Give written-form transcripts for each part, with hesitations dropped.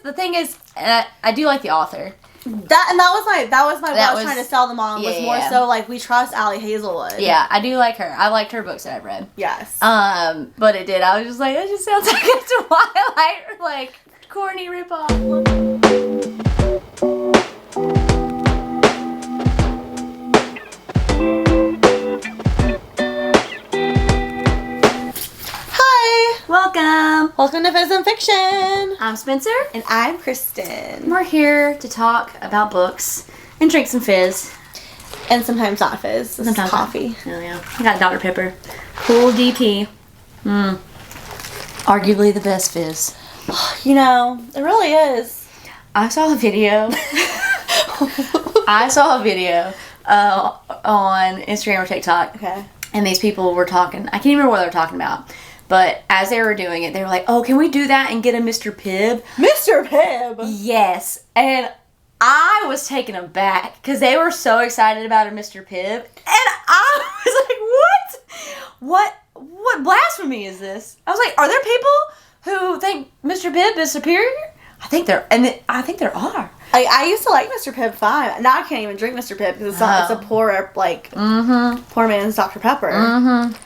The thing is, I do like the author. That was what I was trying to sell them on. Was more so like we trust Ali Hazelwood. Yeah, I do like her. I liked her books that I've read. Yes. But it did. I was just like, it just sounds like it's a Twilight, like corny ripoff. Welcome to Fizz and Fiction. I'm Spencer. And I'm Kristen. We're here to talk about books and drink some fizz. And sometimes not fizz. Sometimes coffee. Oh yeah. I got Dr. Pepper. Cool DP. Arguably the best fizz. You know, it really is. I saw a video. On Instagram or TikTok. Okay. And these people were talking. I can't even remember what they were talking about. But as they were doing it, they were like, oh, can we do that and get a Mr. Pibb? Mr. Pibb? Yes. And I was taken aback because they were so excited about a Mr. Pibb. And I was like, what blasphemy is this? I was like, are there people who think Mr. Pibb is superior? I think there are. I used to like Mr. Pibb fine. Now I can't even drink Mr. Pibb because it's a poor, poor man's Dr. Pepper. Mm-hmm.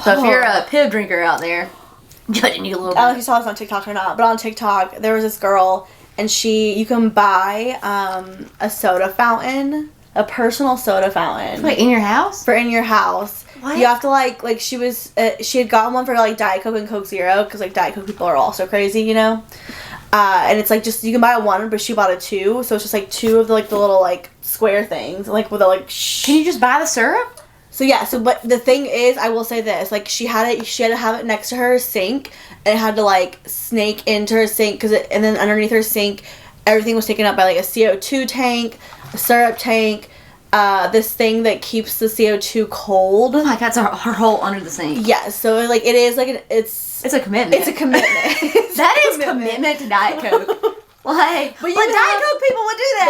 So if you're a Pibb drinker out there, judging you a little bit. I don't know if you saw this on TikTok or not, but on TikTok, there was this girl, and you can buy a soda fountain, a personal soda fountain. Wait, in your house? For in your house. What? You have to, she had gotten one for, Diet Coke and Coke Zero, because, Diet Coke people are also crazy, you know? And it's, you can buy one, but she bought a two, so it's just, two of the, the little, square things, with a, Can you just buy the syrup? So but the thing is, I will say this, she had to have it next to her sink, and it had to, snake into her sink, and then underneath her sink, everything was taken up by, a CO2 tank, a syrup tank, this thing that keeps the CO2 cold. Oh my God, it's her hole under the sink. Yes, so, it is, it's a commitment. It's a commitment. That is commitment to Diet Coke. But Diet Coke people would do that.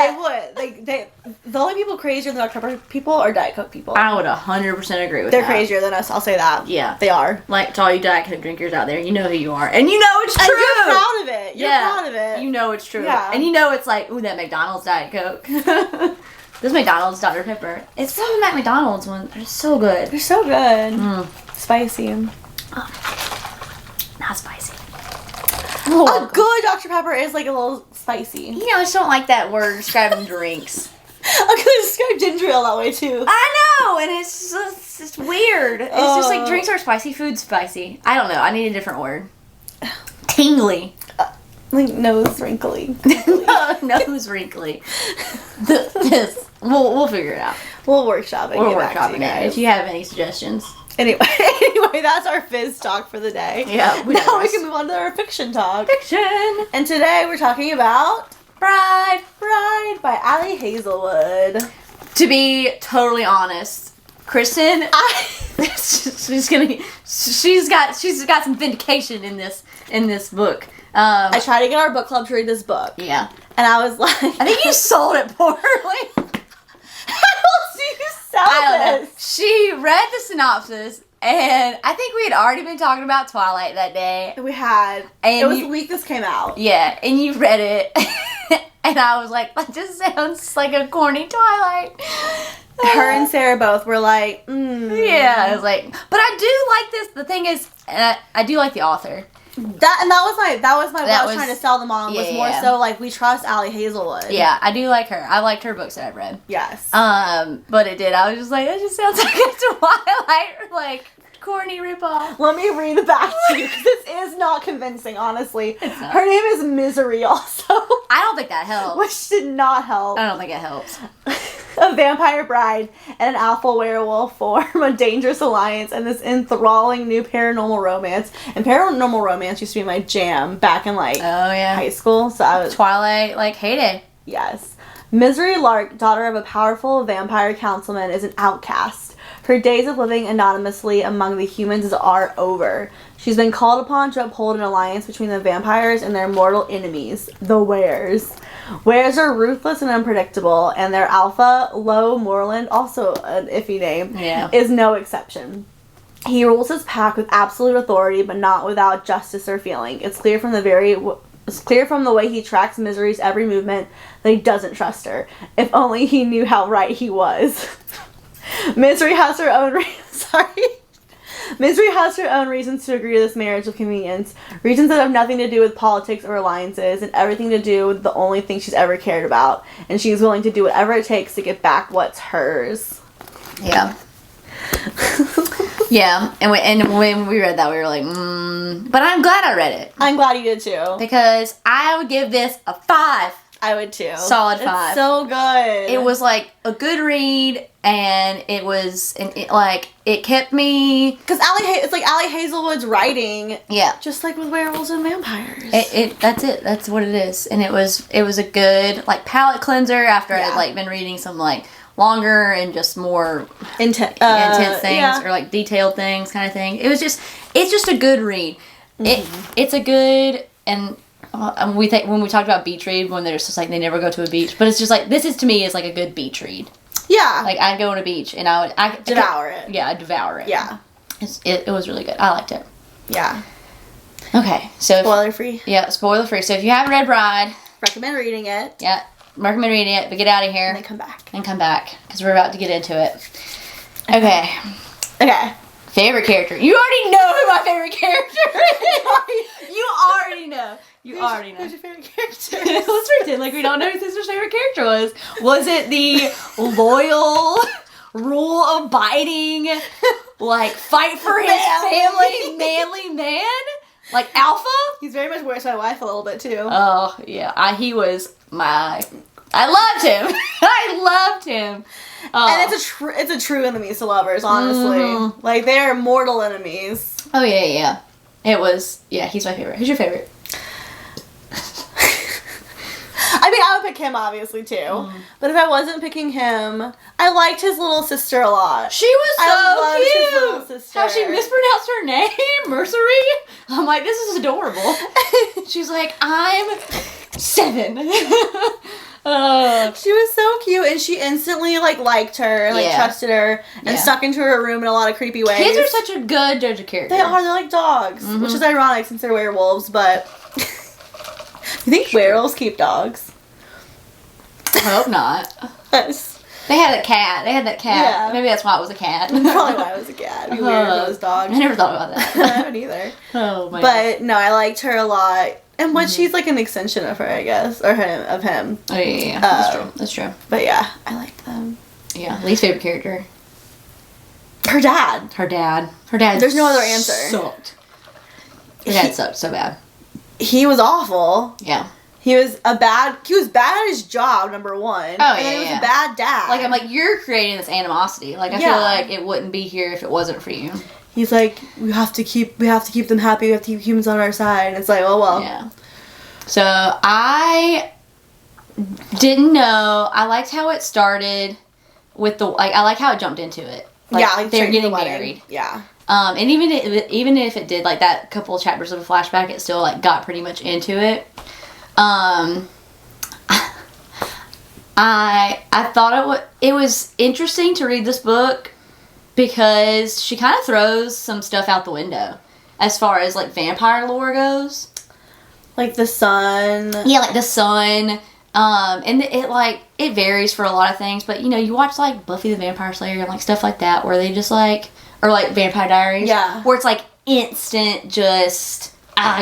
They would. The only people crazier than Dr. Pepper people are Diet Coke people. I would 100% agree with that. They're crazier than us, I'll say that. Yeah. They are. To all you Diet Coke drinkers out there, you know who you are. And you know it's true. And you're proud of it. You're proud of it. You know it's true. Yeah. And you know it's ooh, that McDonald's Diet Coke. This McDonald's Dr. Pepper. It's some of that McDonald's one. They're so good. They're so good. Spicy. Not spicy. A good Dr. Pepper is a little spicy. You know, I just don't like that word describing drinks. I could describe ginger ale that way too. I know, and it's just weird. It's just drinks are spicy, food's spicy. I don't know. I need a different word. Tingly. Nose wrinkly. Nose wrinkly. We'll figure it out. We'll workshop it. We'll workshop it if you have any suggestions. Anyway, that's our fizz talk for the day. Yeah. Now we can move on to our fiction talk. Fiction. And today we're talking about Bride by Ali Hazelwood. To be totally honest, Kristen, she's got some vindication in this book. I tried to get our book club to read this book. Yeah. And I was like, I think you sold it poorly. How else do you sell this? She read the synopsis, and I think we had already been talking about Twilight that day. We had. And it was the week this came out. Yeah, and you read it, and I was like, that just sounds like a corny Twilight. Her and Sarah both were like, Yeah, I was like, but I do like this. The thing is, I do like the author. That was what I was trying to sell them on. Was more so we trust Ali Hazelwood. Yeah, I do like her. I liked her books that I've read. Yes. But it did. I was just like, that just sounds like a Twilight, corny ripoff. Let me read it back to you because this is not convincing. Honestly, her name is Misery. Also, I don't think that helps. Which did not help. I don't think it helps. A vampire bride and an alpha werewolf form a dangerous alliance in this enthralling new paranormal romance. And paranormal romance used to be my jam back in high school. So I was Twilight heyday. Yes. Misery Lark, daughter of a powerful vampire councilman, is an outcast. Her days of living anonymously among the humans are over. She's been called upon to uphold an alliance between the vampires and their mortal enemies, the Wares. Wares are ruthless and unpredictable, and their alpha, Lo Moreland, also an iffy name, is no exception. He rules his pack with absolute authority, but not without justice or feeling. It's clear from the very It's clear from the way he tracks Misery's every movement that he doesn't trust her. If only he knew how right he was. Misery has her own Misery has her own reasons to agree to this marriage of convenience. Reasons that have nothing to do with politics or alliances and everything to do with the only thing she's ever cared about. And she's willing to do whatever it takes to get back what's hers. Yeah. Yeah. And when we read that, we were like, But I'm glad I read it. I'm glad you did too. Because I would give this a 5. I would too. Solid 5. It's so good. It was like a good read, and it kept me. Because it's like Ali Hazelwood's writing. Yeah. Just like with werewolves and vampires. That's it. That's what it is. And it was a good like palate cleanser after I'd like been reading some like longer and just more intense things or like detailed things kind of thing. It's just a good read. It's a good and. When we talked about beach read, when they're just like they never go to a beach, but it's just like this is to me is like a good beach read. Yeah, like I'd go on a beach and I devour it. Yeah, I'd devour it. Yeah, it was really good. I liked it. Yeah. Okay, so spoiler free. Yeah, spoiler free. So if you haven't read Bride, recommend reading it. Yeah, recommend reading it, but get out of here and then come back because we're about to get into it. Okay. Favorite character. You already know who my favorite character is. You already know. Who's your favorite character? Let's pretend like we don't know who Sister's favorite character was. Was it the loyal, rule-abiding, like, fight for his family, manly man? Like, Alpha? He's very much worse than my wife a little bit, too. Oh, yeah. He was I loved him. I loved him. And it's a true enemies to lovers, honestly. Mm-hmm. Like, they're mortal enemies. Oh, yeah. It was, he's my favorite. Who's your favorite? I mean, I would pick him, obviously, too. But if I wasn't picking him, I liked his little sister a lot. She was so cute. His little sister. How she mispronounced her name, Mercery. I'm like, this is adorable. She's like, I'm 7. She was so cute, and she instantly liked her, and trusted her, and stuck into her room in a lot of creepy ways. Kids are such a good judge of character. They are. They're like dogs, which is ironic since they're werewolves. But you think werewolves keep dogs? I hope not. Yes. They had a cat. They had that cat. Yeah. Maybe that's why it was a cat. Probably why it was a cat. It'd be weird if it was dogs. I never thought about that. I haven't either. Oh my. But no, I liked her a lot. And when she's like an extension of her, I guess, or of him. Oh yeah. That's true. But yeah, I liked them. Yeah, least favorite character. Her dad. Her dad. There's no other answer. Sucked. Her dad sucked so bad. He was awful. Yeah. He was bad at his job, number one. Oh, yeah, and then he was a bad dad. Like, I'm like, you're creating this animosity. Like, I feel like it wouldn't be here if it wasn't for you. He's like, we have to keep them happy. We have to keep humans on our side. And it's like, oh, well. Yeah. So, I didn't know. I liked how it started with I like how it jumped into it. Like, they're getting married. Yeah. And even if it did, like, that couple of chapters of a flashback, it still, like, got pretty much into it. I thought it was interesting to read this book because she kind of throws some stuff out the window as far as like vampire lore goes. Like the sun. Yeah, like the sun. And it varies for a lot of things, but you watch like Buffy the Vampire Slayer and like stuff like that where they just like, or like Vampire Diaries. Yeah. Where it's like instant just,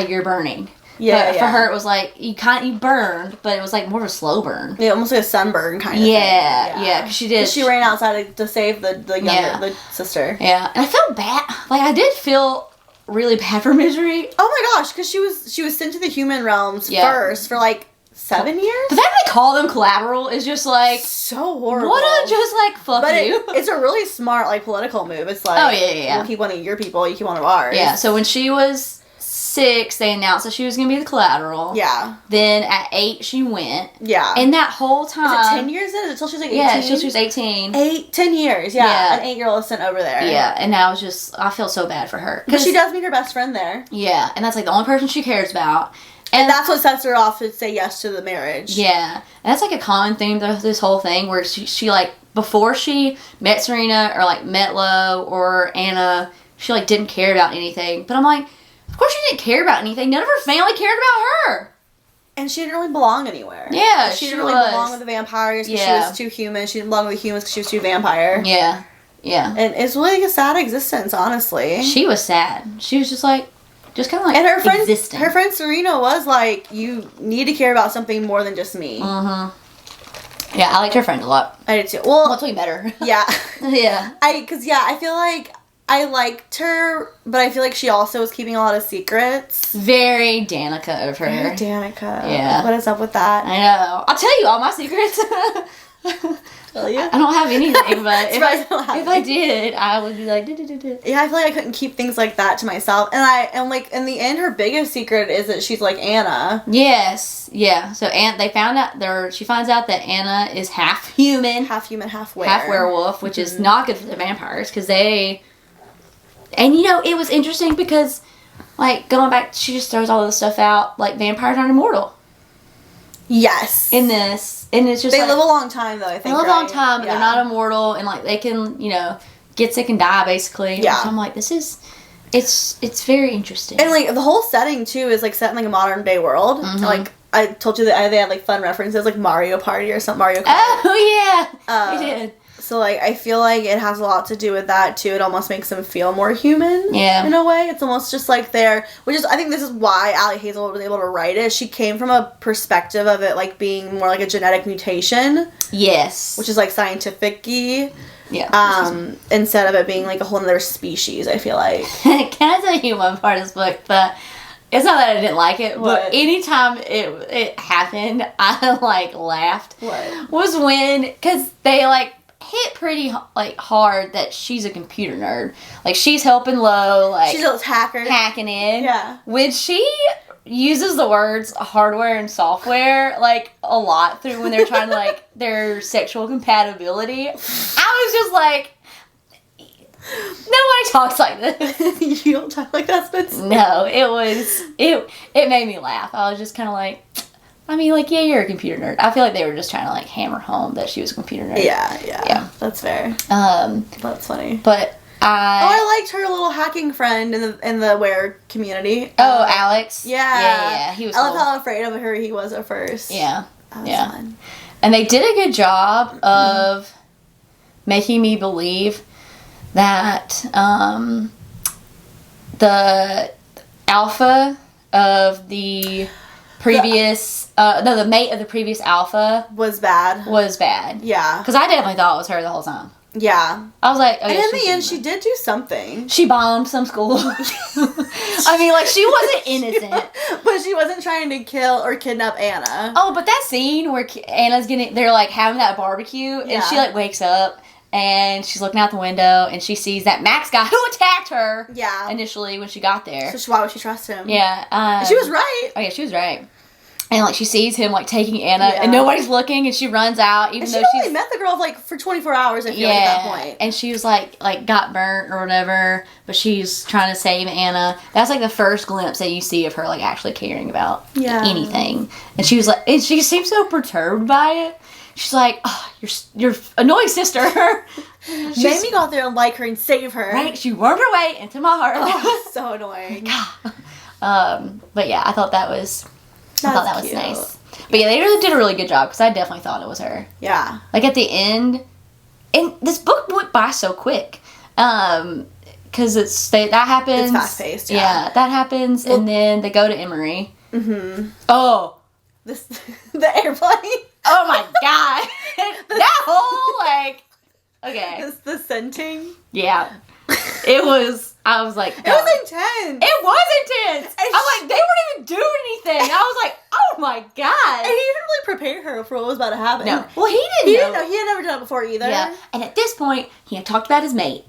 you're burning. Yeah, but for her, it was like, you burned, but it was like more of a slow burn. Yeah, almost like a sunburn kind of thing. Yeah, because she did. She ran outside to save the sister. Yeah, and I felt bad. Like, I did feel really bad for Misery. Oh my gosh, because she was sent to the human realms first for like 7 years? The fact that they call them collateral is just like... so horrible. What a just like, fuck you. It's a really smart like political move. It's like, oh yeah. We'll keep one of your people, you keep one of ours. Yeah, so when she was 6, they announced that she was going to be the collateral. Yeah. Then at 8, she went. Yeah. And that whole time... Is it 10 years then? Until she was like 18? Yeah, until she was 18. 10 years, yeah. An 8-year-old is sent over there. Yeah, and now I feel so bad for her. But she does meet her best friend there. Yeah, and that's like the only person she cares about. And that's what sets her off to say yes to the marriage. Yeah. And that's like a common theme through this whole thing where she like, before she met Serena or like met Lo or Anna, she like didn't care about anything. But I'm like, of course she didn't care about anything. None of her family cared about her. And she didn't really belong anywhere. Yeah, she didn't really belong with the vampires because she was too human. She didn't belong with the humans because she was too vampire. Yeah. Yeah. And it's really like a sad existence, honestly. She was sad. She was just like, just kind of like, and existing. Her friend Serena was like, you need to care about something more than just me. Mm-hmm. Yeah, I liked her friend a lot. I did too. Well, once we met her. Yeah. Yeah. I feel like I liked her, but I feel like she also was keeping a lot of secrets. Very Danica of her. Very Danica. Yeah. What is up with that? I know. I'll tell you all my secrets. Tell you? I don't have anything, but if I any. did, I would be like, Yeah, I feel like I couldn't keep things like that to myself. And like, in the end, her biggest secret is that she's like Anna. Yes. Yeah. So she finds out that Anna is half human. Half human, half werewolf, which is not good for the vampires because and it was interesting because, like, going back, she just throws all this stuff out. Like, vampires aren't immortal. Yes. In this. And it's just they live a long time, though, I think. They live a long time, but they're not immortal. And, like, they can, get sick and die, basically. Yeah. So I'm like, it's very interesting. And, like, the whole setting, too, is, like, set in, like, a modern-day world. Mm-hmm. Like, I told you that they had, like, fun references, like Mario Party or something. Mario Kart. Oh, yeah. They did. So, like, I feel like it has a lot to do with that, too. It almost makes them feel more human. Yeah. In a way. It's almost just like I think this is why Ali Hazelwood was able to write it. She came from a perspective of it, like, being more like a genetic mutation. Yes. Which is, like, scientific-y. Yeah. Instead of it being, like, a whole other species, I feel like. Can I tell you one part of this book that... It's not that I didn't like it, but anytime it happened, I, like, laughed. What? Was when... Because they, like... hit pretty like hard that she's a computer nerd. Like, she's helping Lo, like, she's a hacker, hacking in. Yeah. When she uses the words hardware and software like a lot through when they're trying to like their sexual compatibility, I was just like, nobody talks like this. You don't talk like that, Spence? No, it made me laugh. I was just kind of like, I mean, like, yeah, you're a computer nerd. I feel like they were just trying to, like, hammer home that she was a computer nerd. Yeah. That's fair. That's funny. But I liked her little hacking friend in the Were community. Oh, Alex? Yeah. He was I love cool. how afraid of her he was at first. Yeah. That was fun. And they did a good job of making me believe that the alpha of the previous... the mate of the previous alpha was bad. Yeah. Because I definitely thought it was her the whole time. Yeah. I was like, and in the end, she did do something. She bombed some school. I mean, like, she wasn't innocent. But she wasn't trying to kill or kidnap Anna. Oh, but that scene where Anna's they're, like, having that barbecue, and she, like, wakes up, and she's looking out the window, and she sees that Max guy who attacked her initially when she got there. So why would she trust him? Yeah. She was right. Oh, yeah, she was right. And, like, she sees him, like, taking Anna, and nobody's looking, and she runs out, even though she's... only met the girl, like, for 24 hours, I feel like, at that point. And she was, like, got burnt or whatever, but she's trying to save Anna. That's, like, the first glimpse that you see of her, like, actually caring about anything. And she was, like... And she seems so perturbed by it. She's like, oh, your annoying sister. Made me go out there and like her and save her. Right? She wormed her way into my heart. Oh, so annoying. But, yeah, I thought that was... that was nice. But yeah, they really did a really good job because I definitely thought it was her. Yeah. Like, at the end, and this book went by so quick. Because that happens. It's fast paced. Yeah, that happens, and then they go to Emory. Mm-hmm. Oh. The airplane. Oh my god. That whole, like, okay. The scenting. Yeah. I was like, it was intense. It was intense. I'm like, they weren't even doing anything. I was like, oh my god. And he didn't really prepare her for what was about to happen. No. Well, he didn't know. He had never done it before either. Yeah. And at this point, he had talked about his mate.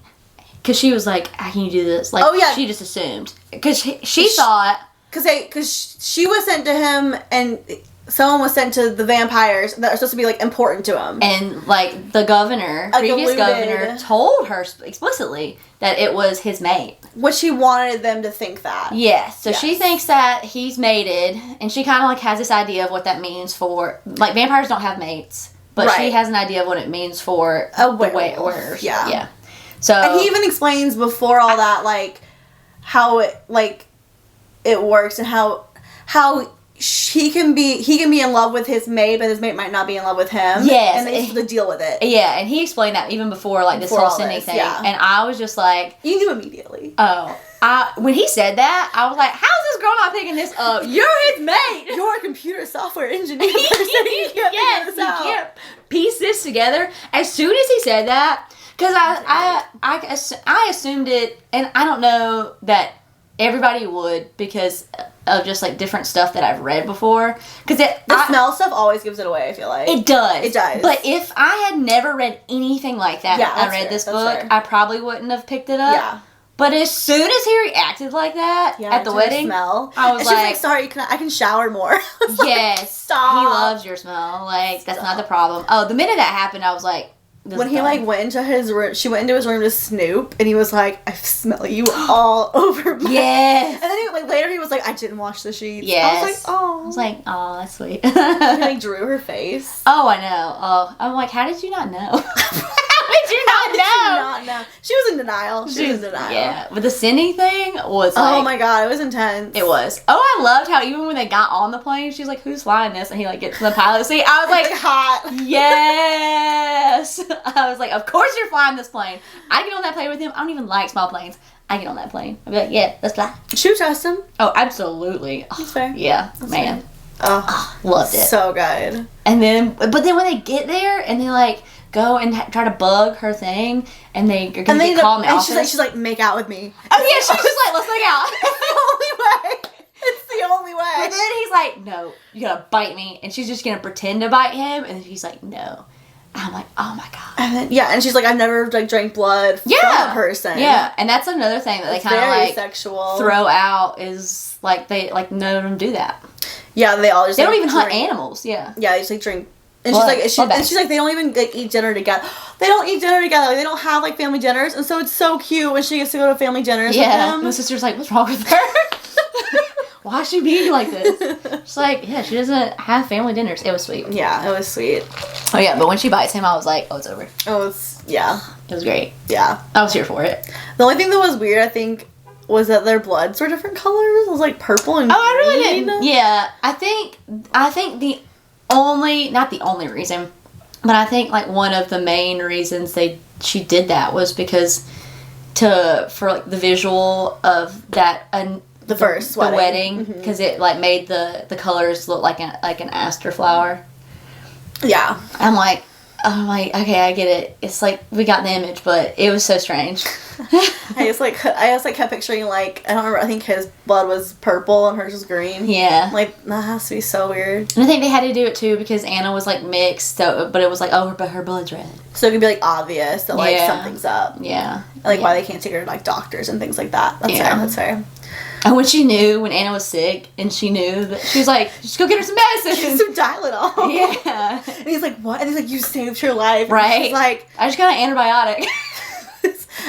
Because she was like, how can you do this? Like, she just assumed. Because she thought... Because she was sent to him, and someone was sent to the vampires that are supposed to be, like, important to him. And, like, the governor, previous governor, told her explicitly that it was his mate. Which he wanted them to think that. Yes. So she thinks that he's mated, and she kind of, like, has this idea of what that means for... Like, vampires don't have mates, but she has an idea of what it means for a werewolf. Yeah. So... And he even explains before all that, like, how it, like... it works and how he can be in love with his mate, but his mate might not be in love with him. Yes. And they have to deal with it. Yeah, and he explained that even before, like, this whole sending thing. Yeah. And I was just like... You knew immediately. Oh. When he said that, I was like, how's this girl not picking this up? You're his mate! You're a computer software engineer. You can't piece this together. As soon as he said that, because I assumed it, and I don't know that everybody would because of just like different stuff that I've read before. Because the smell stuff always gives it away, I feel like. It does. It does. But if I had never read anything like that when I read this book, I probably wouldn't have picked it up. Yeah. But as soon as he reacted like that at the wedding, smell. I was like, sorry, I can shower more. Yes. Stop. He loves your smell. Like, that's not the problem. Oh, the minute that happened, I was like, when he like went into his room, she went into his room to snoop, and he was like, I smell you all over my... Yes. And then like later he was like, I didn't wash the sheets. Yes. I was like, oh, that's sweet. he like drew her face. Oh, I know. Oh, I'm like, how did you not know? How did you not know? She was in denial. She was in denial. Yeah, but the sending thing was like... Oh my god, it was intense. It was. Oh, I loved how even when they got on the plane, she's like, who's flying this? And he like gets in the pilot seat. I was like, hot. Yes. I was like, of course you're flying this plane. I get on that plane with him. I don't even like small planes. I get on that plane. I'd be like, yeah, let's fly. Should we trust him? Oh, absolutely. That's fair. Yeah, That's man. Fair. Oh, loved it. So good. And then, but then when they get there and they like go and try to bug her thing, and they are gonna get called in the office. And she's like, make out with me. Oh yeah, she was like, let's make out. It's the only way. It's the only way. But then he's like, no, you gotta bite me, and she's just gonna pretend to bite him, and he's like, no. I'm like, oh my god. And then, and she's like, I've never like drank blood from a person. Yeah, and that's another thing that they kind of like sexual. Throw out is like they like none of them do that. Yeah, they all just they don't even hunt animals. Yeah. Yeah, they just like drink. And she's like, they don't even like eat dinner together. They don't eat dinner together. Like, they don't have like family dinners, and so it's so cute when she gets to go to family dinners. Yeah, with my sister's like, what's wrong with her? Why is she being like this? She's like, yeah, she doesn't have family dinners. It was sweet. Yeah, it was sweet. Oh yeah, but when she bites him, I was like, oh, it's over. Oh, it's it was great. Yeah, I was here for it. The only thing that was weird, I think, was that their bloods were different colors. It was like purple and green. I really didn't. Yeah, I think the only, not the only reason, but I think like one of the main reasons she did that was because for like the visual of that the wedding because it like made the colors look like an aster flower. Yeah, I'm like, okay, I get it. It's like we got the image, but it was so strange. I just kept picturing like, I don't remember, I think his blood was purple and hers was green. Yeah. Like, that has to be so weird. And I think they had to do it too because Anna was like mixed, but it was like, oh, but her blood's red. So it could be like obvious that like something's up. Yeah. And, like why they can't take her to like doctors and things like that. That's fair. And when Anna was sick, and she knew that, she was like, just go get her some medicine. Some Tylenol. Yeah. And he's like, what? And he's like, you saved her life. Right. And she's like, I just got an antibiotic.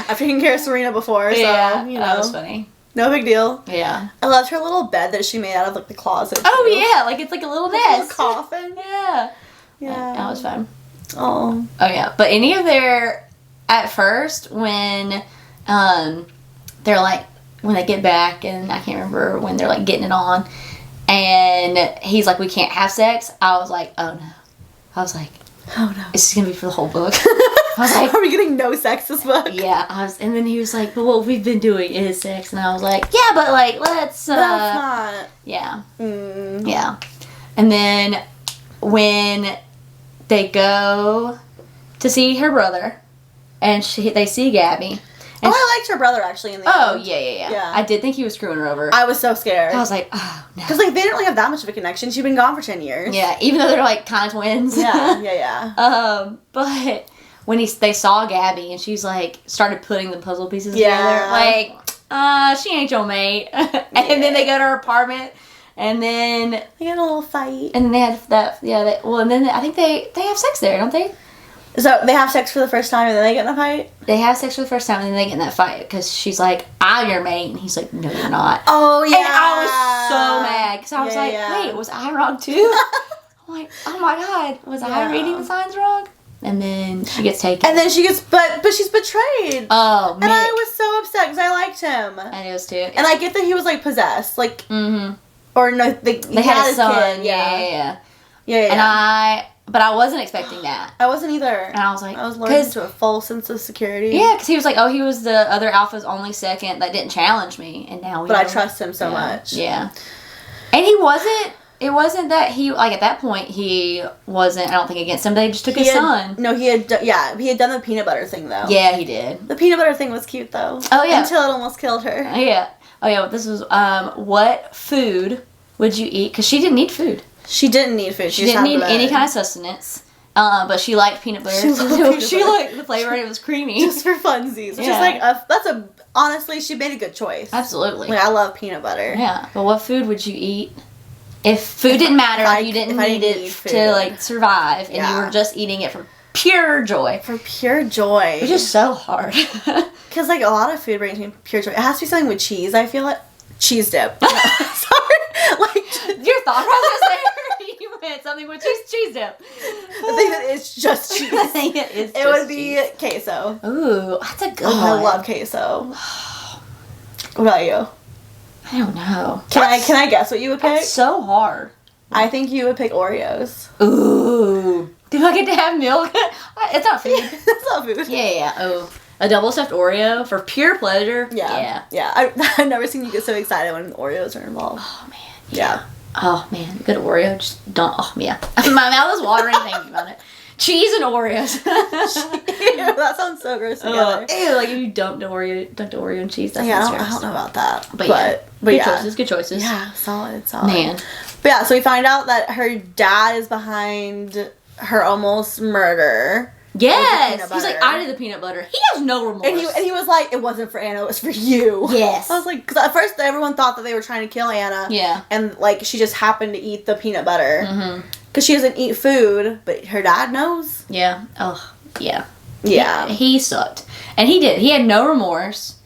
I've taken care of Serena before, so, that was funny. No big deal. Yeah. I loved her little bed that she made out of, like, the closet. Oh, yeah. Like, it's like a little nest. A little coffin. Yeah. Yeah. That was fun. Oh. Oh, yeah. But any of at first, when, they're like, when they get back, and I can't remember when they're, like, getting it on, and he's like, we can't have sex, I was like, oh, no. I was like, oh, no. It's going to be for the whole book. I was like, are we getting no sex this book? Yeah, and then he was like, but what we've been doing is sex, and I was like, yeah, but like, let's, that's not. Yeah. Mm. Yeah. And then when they go to see her brother, and they see Gabby. And I liked her brother, actually, in the end. Yeah. I did think he was screwing her over. I was so scared. I was like, oh, no. Because, like, they didn't really have that much of a connection. She'd been gone for 10 years. Yeah, even though they're, like, kind of twins. Yeah. But when they saw Gabby, and she's, like, started putting the puzzle pieces together, like, she ain't your mate. And then they go to her apartment, and then they had a little fight. And then they had that, and then I think they have sex there, don't they? So they have sex for the first time and then they get in a fight? They have sex for the first time and then they get in that fight because she's like, I'm your mate. And he's like, no, you're not. Oh, yeah. And I was so mad because I was wait, was I wrong too? I'm like, oh my God, was I reading the signs wrong? And then she gets taken. And then she gets, but she's betrayed. Oh, man. And I was so upset because I liked him. I was too. And I get that he was like possessed. Like, Or no, they had a son. Kid, Yeah. And but I wasn't expecting that. I wasn't either. And I was like, I was learning to a false sense of security. Yeah, because he was like, he was the other alpha's only second that didn't challenge me, and now I trust him so much. Yeah. And he wasn't. It wasn't that he, like, at that point, he wasn't, I don't think, against him. They just took his son. No, he had done the peanut butter thing, though. Yeah, he did. The peanut butter thing was cute, though. Oh, yeah. Until it almost killed her. Yeah. Oh, yeah, this was, what food would you eat? Because she didn't need food. She didn't need food. She didn't need any kind of sustenance. But she liked peanut butter. She liked the flavor, and it was creamy. Just for funsies. Which is like, honestly, she made a good choice. Absolutely. Like, I love peanut butter. Yeah. But what food would you eat? If food didn't matter, you didn't need it to, like, survive, and you were just eating it for pure joy. For pure joy. Which is so hard. Because, like, a lot of food brings me pure joy. It has to be something with cheese, I feel like. Cheese dip. Sorry. Like, your thought process there? You meant something with cheese dip. The thing that is just cheese. The thing that is it would be queso. Ooh, that's a good one. I love queso. What about you? I don't know. Can I guess what you would pick? That's so hard. I think you would pick Oreos. Ooh. Do I get to have milk? It's not food. That's not food. Yeah. Oh. A double stuffed Oreo for pure pleasure. Yeah. I've never seen you get so excited when Oreos are involved. Oh, man. Yeah. Oh, man. Good Oreo. Just don't. Oh, yeah. My mouth is watering thinking about it. Cheese and Oreos. Ew, that sounds so gross together. Ew, like if you dumped Oreo and cheese. That's I don't know about that. But good choices. Yeah, solid. Man. But yeah, so we find out that her dad is behind her almost murder. Yes! He's like, I did the peanut butter. He has no remorse. And he was like, it wasn't for Anna, it was for you. Yes. I was like, because at first everyone thought that they were trying to kill Anna. Yeah. And like, she just happened to eat the peanut butter. Mm-hmm. Because she doesn't eat food, but her dad knows. Yeah. Oh, yeah. Yeah. He sucked. And he did. He had no remorse.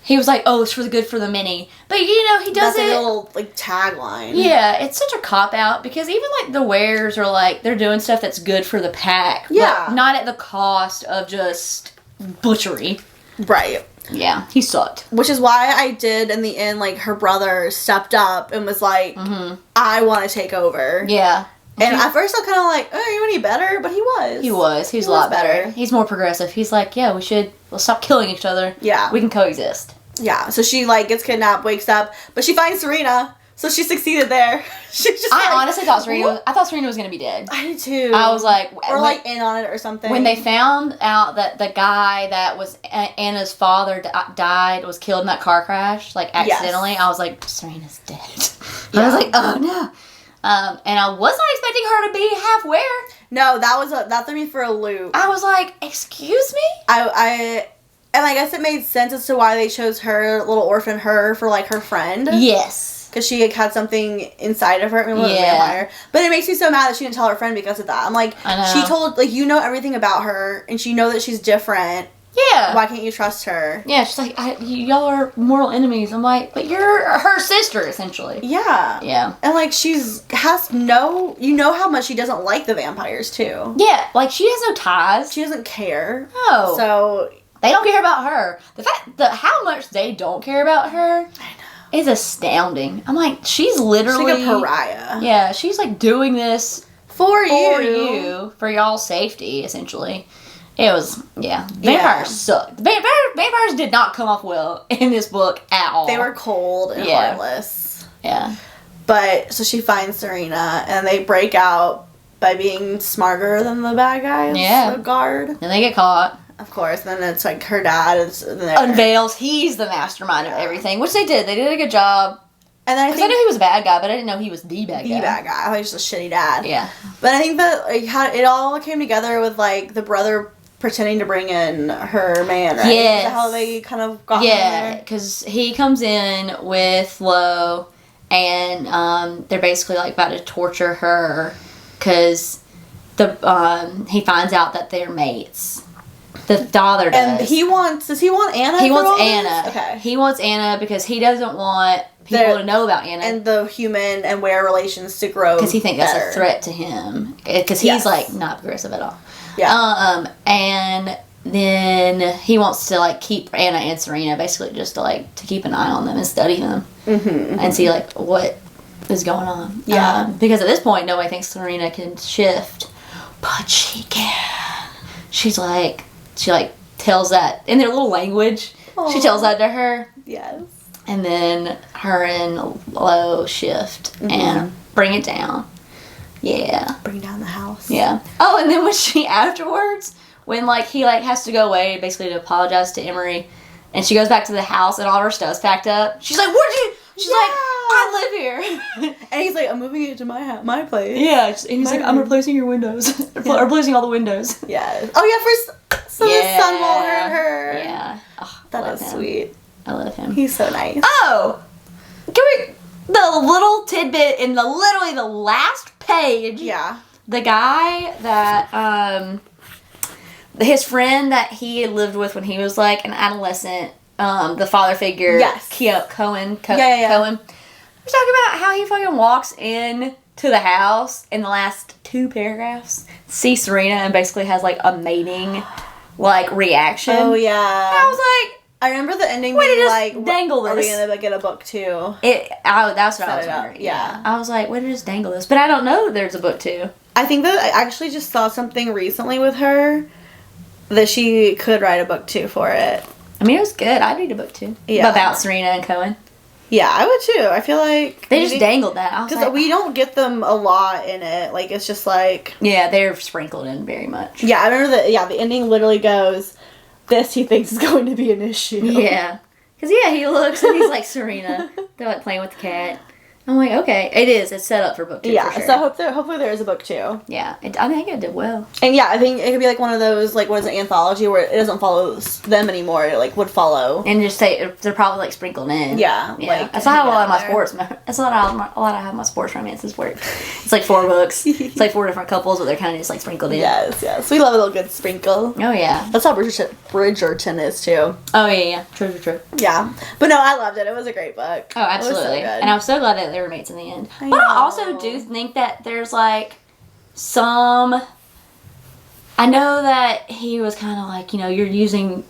He was like, oh, it's for the good for the many. But, he does That's it. That's a little, like, tagline. Yeah, it's such a cop-out because even, like, the wares are, like, they're doing stuff that's good for the pack. Yeah. But not at the cost of just butchery. Right. Yeah, he sucked. Which is why I did, in the end, like, her brother stepped up and was like, I want to take over. Yeah. And at first I was kind of like, oh, are you any better? But he was. He was. He was a lot better. He's more progressive. He's like, yeah, we'll stop killing each other. Yeah. We can coexist. Yeah. So she, like, gets kidnapped, wakes up, but she finds Serena. So she succeeded there. She's just I honestly thought Serena was going to be dead. I did too. I was like... Or, like, in on it or something. When they found out that the guy that was Anna's father was killed in that car crash, like, accidentally, yes. I was like, Serena's dead. Yeah. I was like, oh, no. And I was not expecting her to be half-ware. No, that threw me for a loop. I was like, excuse me? And I guess it made sense as to why they chose her, little orphan her, for, like, her friend. Yes. Because she had something inside of her. I mean, a vampire. But it makes me so mad that she didn't tell her friend because of that. I'm like, she told, like, you know everything about her, and she know that she's different. Yeah. Why can't you trust her? Yeah, she's like, y'all are mortal enemies. I'm like, but you're her sister, essentially. Yeah. Yeah. And, like, you know how much she doesn't like the vampires, too. Yeah, like, she has no ties. She doesn't care. No. So... They don't care about her. The fact that how much they don't care about her... I know. Is astounding. I'm like, she's literally... She's like a pariah. Yeah, she's, like, doing this... For you. For y'all's safety, essentially. It was, Vampires sucked. Vampires did not come off well in this book at all. They were cold and heartless. Yeah. But, so she finds Serena, and they break out by being smarter than the bad guys. Yeah. The guard. And they get caught. Of course. Then it's like her dad is there. Unveils he's the mastermind of everything, which they did. They did a good job. And then I knew he was a bad guy, but I didn't know he was the bad guy. The bad guy. I thought he was just a shitty dad. Yeah. But I think that it all came together with, like, the brother pretending to bring in her man, right? Yes. Is that how they kind of got him Yeah, because he comes in with Flo, and they're basically, like, about to torture her, because he finds out that they're mates. The father does. And does he want Anna? He wants Anna. Okay. He wants Anna because he doesn't want people to know about Anna. And the human and were relations to grow because he thinks that's a threat to him. Because he's, like, not progressive at all. Yeah. And then he wants to, like, keep Anna and Serena basically just to, like, to keep an eye on them and study them. Mm-hmm. And see, like, what is going on. Yeah. Because at this point, nobody thinks Serena can shift, but she can. She tells that in their little language. Aww. She tells that to her. Yes. And then her and Lo shift and bring it down. Yeah. Bring down the house. Yeah. Oh, and then when she afterwards, when he has to go away basically to apologize to Emery, and she goes back to the house and all her stuff's packed up. She's like, "Where'd you?" She's like, "I live here." And he's like, "I'm moving it to my place." Yeah. And he's like, "I'm replacing your windows, or replacing all the windows." Yeah. Oh yeah, so the sun won't hurt her. Yeah. Oh, That is sweet. I love him. He's so nice. Oh, the little tidbit in literally the last page. Yeah. The guy that his friend that he had lived with when he was like an adolescent, the father figure. Yes. Cohen. Yeah. Cohen. We're talking about how he fucking walks in to the house in the last 2 paragraphs, sees Serena and basically has like a mating reaction. Oh yeah. I was like, I remember the ending way to being just like, dangle this. Are we gonna get a book too? That's what I was Set it up, wondering. yeah. I was like, way to just dangle this. But I don't know there's a book 2. I think that I actually just saw something recently with her that she could write a book 2 for it. I mean, it was good. I'd read a book 2. Yeah. About Serena and Cohen. Yeah, I would too. I feel like They just dangled that. I was because like, we don't get them a lot in it. Like it's just like yeah, they're sprinkled in very much. yeah. I remember that. Yeah, the ending literally goes, "This he thinks is going to be an issue." Yeah. Because, yeah, he looks and he's like Serena. They're like playing with the cat. I'm like, okay. It is. It's set up for book 2 Yeah, for sure. so hopefully there is a book 2. Yeah. I think it did well. And yeah, I think it could be like one of those, like, what is it, anthology where it doesn't follow them anymore. It, like, would follow. And just say, they're probably like sprinkled in. Yeah. Like, that's not how a lot of my sports, that's not how a lot of my sports romances work. It's like 4 books. It's like 4 different couples, but they're kind of just like sprinkled in. Yes. We love a little good sprinkle. Oh, yeah. That's how Bridgerton is, too. Oh, yeah. True. Yeah. But no, I loved it. It was a great book. Oh, absolutely. It was so good. And I was so glad that they were mates in the end. I But I know. also do think that there's like some. I know that he was kind of like, you're using,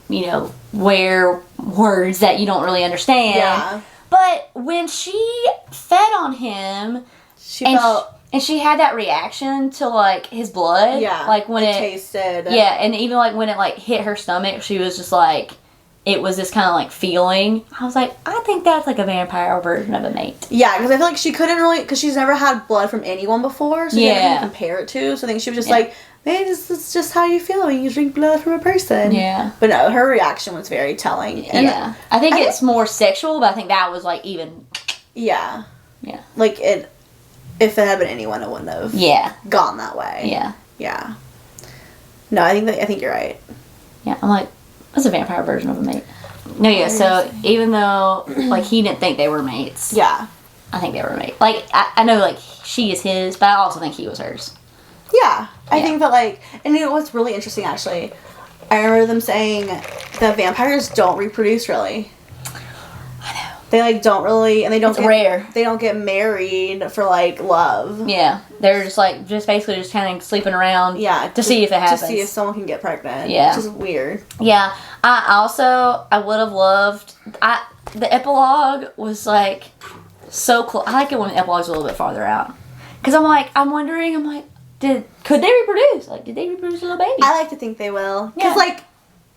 where words that you don't really understand. Yeah. But when she fed on him, She felt... and she had that reaction to like his blood. Yeah. Like when it tasted. Yeah, and even like when it like hit her stomach, she was just like, it was this kind of like feeling. I was like, I think that's like a vampire version of a mate. Yeah, because I feel like she couldn't really, because she's never had blood from anyone before, so she never can compare it to. So I think she was just like, maybe this is just how you feel when you drink blood from a person. Yeah. But no, her reaction was very telling. And yeah. I think it's more sexual, but I think that was like even. Yeah. Yeah. Like if it had been anyone, it wouldn't have gone that way. Yeah. Yeah. No, I think you're right. Yeah, I'm like, that's a vampire version of a mate. No, yeah, so even though, like, he didn't think they were mates. Yeah. I think they were mates. Like, I know, like, she is his, but I also think he was hers. Yeah. I think that, like, and what's really interesting, actually, I remember them saying that vampires don't reproduce, really. I know. They, like, don't really, and they don't It's rare. They don't get married for, like, love. Yeah. They're just, like, basically just kind of sleeping around to see if it happens. To see if someone can get pregnant. Yeah. Which is weird. Yeah. I would have loved, the epilogue was, like, so close. I like it when the epilogue's a little bit farther out. Because I'm wondering, could they reproduce? Like, did they reproduce a little baby? I like to think they will. Because, like,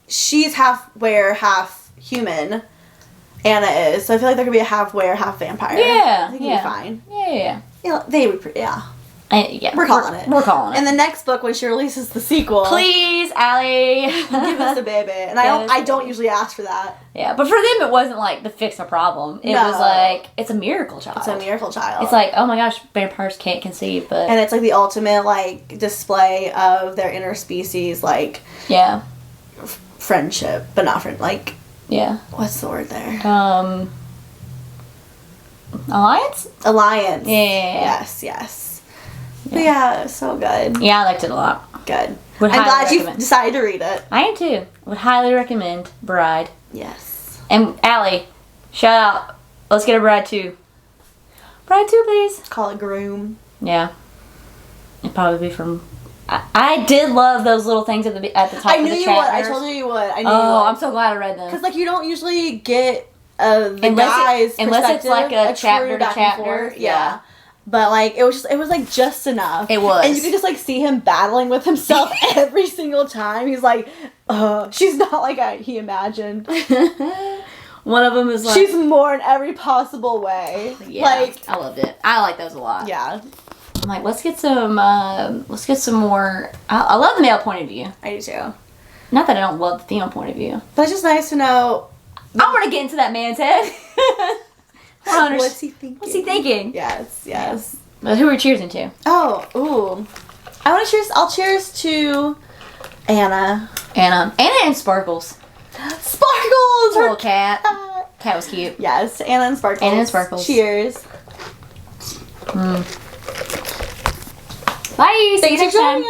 she's half were, half human. Anna is. So I feel like there could be a half were, half vampire. Yeah. I think it'd be fine. Yeah. Yeah, they reproduce. Yeah. We're calling it. We're calling it. And the next book, when she releases the sequel, please, Ali, give us a baby. And I don't usually ask for that. Yeah, but for them, it wasn't like to fix a problem. It was like, it's a miracle child. It's a miracle child. It's like, oh my gosh, vampires can't conceive, but and it's like the ultimate like display of their interspecies like friendship, but not friend like what's the word there? Alliance. Yeah. Yes. But yeah, it was so good. Yeah, I liked it a lot. Good. I'm glad you decided to read it. I am too. Would highly recommend Bride. Yes. And Allie, shout out. Let's get a Bride 2. Bride 2, please. Call it Groom. Yeah. It'd probably be from. I did love those little things at the top. I knew you would. I told you you would. I knew you would. I'm so glad I read them. Because like you don't usually get the guy's unless it's like a chapter true to back and chapter. forth. Yeah. But like it was like just enough. It was. And you could just like see him battling with himself every single time. He's like, she's not like he imagined. One of them is like, she's more in every possible way. Yeah, like I loved it. I like those a lot. Yeah. I'm like, let's get some more. I love the male point of view. I do too. Not that I don't love the female point of view. But it's just nice to know. I want to get into that man's head. What's he thinking? What's he thinking? Yes. But who are we cheersing to? Oh, ooh. I want to cheers. I'll cheers to Anna. Anna and Sparkles. Sparkles! Little cat. Cat was cute. Yes, Anna and Sparkles. Anna and Sparkles. Cheers. Bye. See you next time.